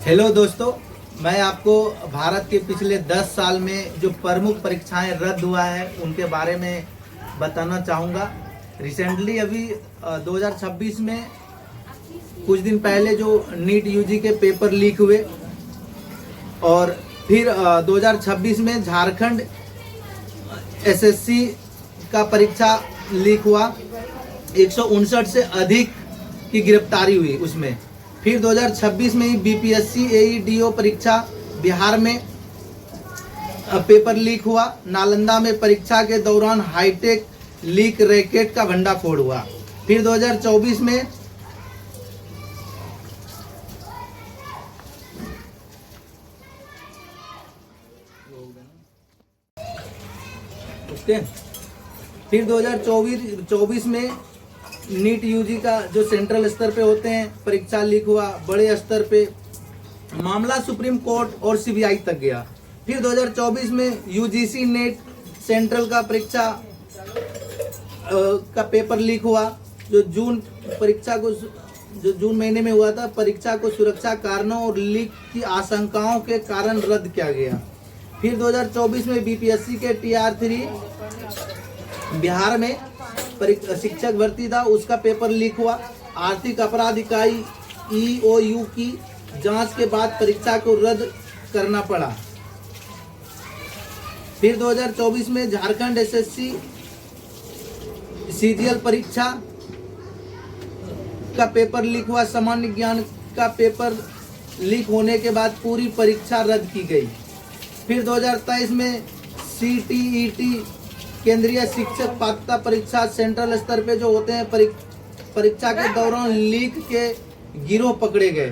Hello दोस्तों, मैं आपको भारत के पिछले 10 साल में जो प्रमुख परीक्षाएं रद्द हुआ है उनके बारे में बताना चाहूँगा। रिसेंटली अभी 2026 में कुछ दिन पहले जो नीट यूजी के पेपर लीक हुए और फिर 2026 में झारखंड एसएससी का परीक्षा लीक हुआ। 159 से अधिक की गिरफ्तारी हुई उसमें। फिर 2026 में ही बीपीएससी एईडीओ परीक्षा बिहार में पेपर लीक हुआ। नालंदा में परीक्षा के दौरान हाईटेक लीक रैकेट का भंडाफोड़ हुआ। फिर 2024 में फिर 2024 में नीट यूजी का जो सेंट्रल स्तर पे होते हैं परीक्षा लीक हुआ। बड़े स्तर पे मामला सुप्रीम कोर्ट और सीबीआई तक गया। फिर 2024 में यूजीसी नेट सेंट्रल का परीक्षा का पेपर लीक हुआ। जो जून महीने में हुआ था, परीक्षा को सुरक्षा कारणों और लीक की आशंकाओं के कारण रद्द किया गया। फिर 2024 में बीपीएससी के TR3 बिहार में शिक्षक भर्ती था, उसका पेपर लीक हुआ। आर्थिक अपराध इकाई EOU की जांच के बाद परीक्षा को रद्द करना पड़ा। फिर 2024 में झारखंड एसएससी सीजीएल परीक्षा का पेपर लीक हुआ। सामान्य ज्ञान का पेपर लीक होने के बाद पूरी परीक्षा रद्द की गई। फिर 2023 में CTET केंद्रीय शिक्षक पात्रता परीक्षा सेंट्रल स्तर पे जो होते हैं परीक्षा के दौरान लीक के गिरोह पकड़े गए।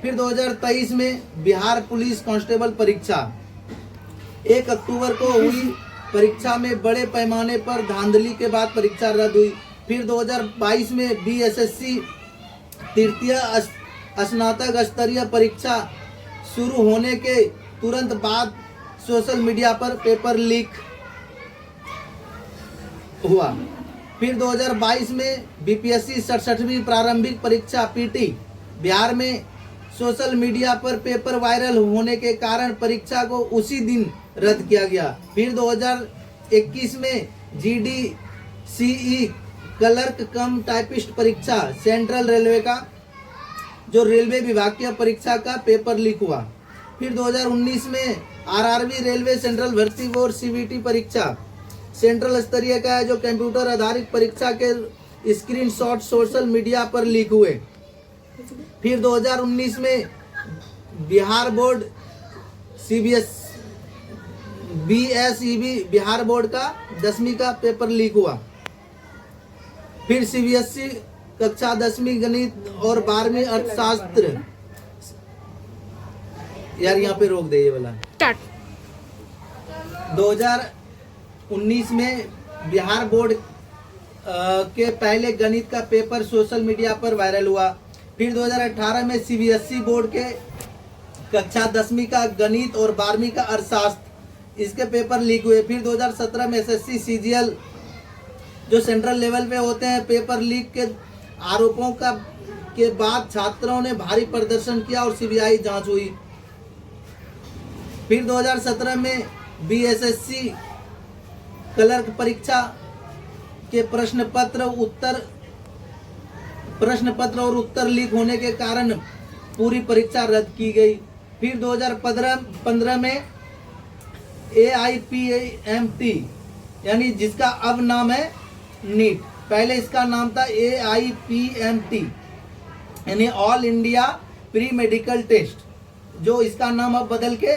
फिर 2023 में बिहार पुलिस कांस्टेबल परीक्षा 1 अक्टूबर को हुई। परीक्षा में बड़े पैमाने पर धांधली के बाद परीक्षा रद्द हुई। फिर 2022 में BSSC तृतीय स्नातक स्तरीय परीक्षा शुरू होने के तुरंत बाद सोशल मीडिया पर पेपर लीक हुआ। फिर 2022 में बीपीएससी 67वीं प्रारंभिक परीक्षा PT बिहार में सोशल मीडिया पर पेपर वायरल होने के कारण परीक्षा को उसी दिन रद्द किया गया। फिर 2021 में GDCE क्लर्क कम टाइपिस्ट परीक्षा सेंट्रल रेलवे का जो रेलवे विभागीय परीक्षा का पेपर लीक हुआ। फिर 2019 में RRB रेलवे सेंट्रल भर्ती बोर्ड CBT परीक्षा सेंट्रल स्तरीय का है जो कंप्यूटर आधारित परीक्षा के स्क्रीनशॉट सोशल मीडिया पर लीक हुए। फिर 2019 में Bihar board BSEB Bihar board का 10वीं का पेपर लीक हुआ। फिर CBSE कक्षा 10वीं गणित और 12वीं अर्थशास्त्र। यार यहाँ पे रोक दे ये वाला। 2019 में बिहार बोर्ड के पहले गणित का पेपर सोशल मीडिया पर वायरल हुआ। फिर 2018 में CBSE बोर्ड के कक्षा 10वीं का गणित और 12वीं का अर्थशास्त्र इसके पेपर लीक हुए। फिर 2017 में SSC CGL जो सेंट्रल लेवल पे होते हैं पेपर लीक के आरोपों के बाद छात्रों ने भारी प्रदर्शन किया और CBI जांच हुई। फिर 2017 में BSSC क्लर्क परीक्षा के प्रश्न पत्र और उत्तर लीक होने के कारण पूरी परीक्षा रद्द की गई। फिर 2015 में AIPMT यानी जिसका अब नाम है नीट, पहले इसका नाम था AIPMT यानी all India pre medical test, जो इसका नाम अब बदल के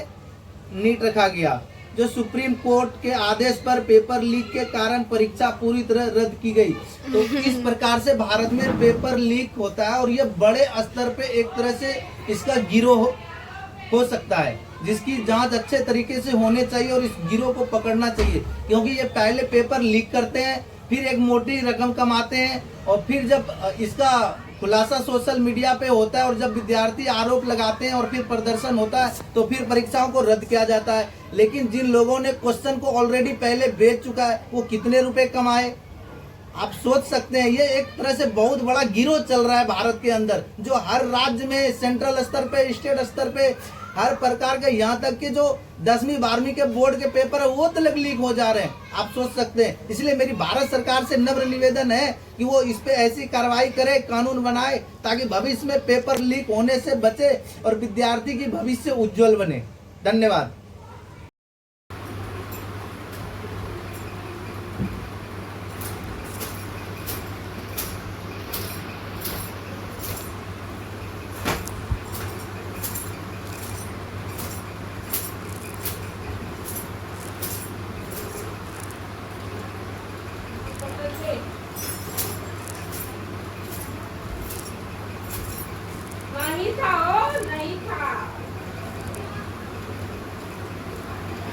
नीट रखा गया। जो सुप्रीम कोर्ट के आदेश पर पेपर लीक के कारण परीक्षा पूरी तरह रद्द की गई। तो इस प्रकार से भारत में पेपर लीक होता है और ये बड़े स्तर पे एक तरह से इसका गिरोह हो सकता है जिसकी जांच अच्छे तरीके से होने चाहिए और इस गिरोह को पकड़ना चाहिए, क्योंकि ये पहले पेपर लीक करते हैं, फिर एक मोटी रकम कमाते हैं और फिर जब इसका खुलासा सोशल मीडिया पे होता है और जब विद्यार्थी आरोप लगाते हैं और फिर प्रदर्शन होता है तो फिर परीक्षाओं को रद्द किया जाता है। लेकिन जिन लोगों ने क्वेश्चन को ऑलरेडी पहले बेच चुका है वो कितने रुपए कमाए, आप सोच सकते हैं ये एक तरह से बहुत बड़ा गिरोह चल रहा है भारत के अंदर, जो हर राज्य में, सेंट्रल स्तर पे, स्टेट स्तर पे, हर प्रकार के, यहाँ तक कि जो 10वीं 12वीं के बोर्ड के पेपर है वो तक लीक हो जा रहे हैं। आप सोच सकते हैं। इसलिए मेरी भारत सरकार से नम्र निवेदन है कि वो इस पे ऐसी कार्रवाई करे, कानून बनाए, ताकि भविष्य में पेपर लीक होने से बचे और विद्यार्थी की भविष्य उज्जवल बने। धन्यवाद। नहीं था, ओ नहीं था,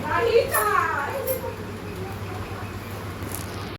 नहीं था।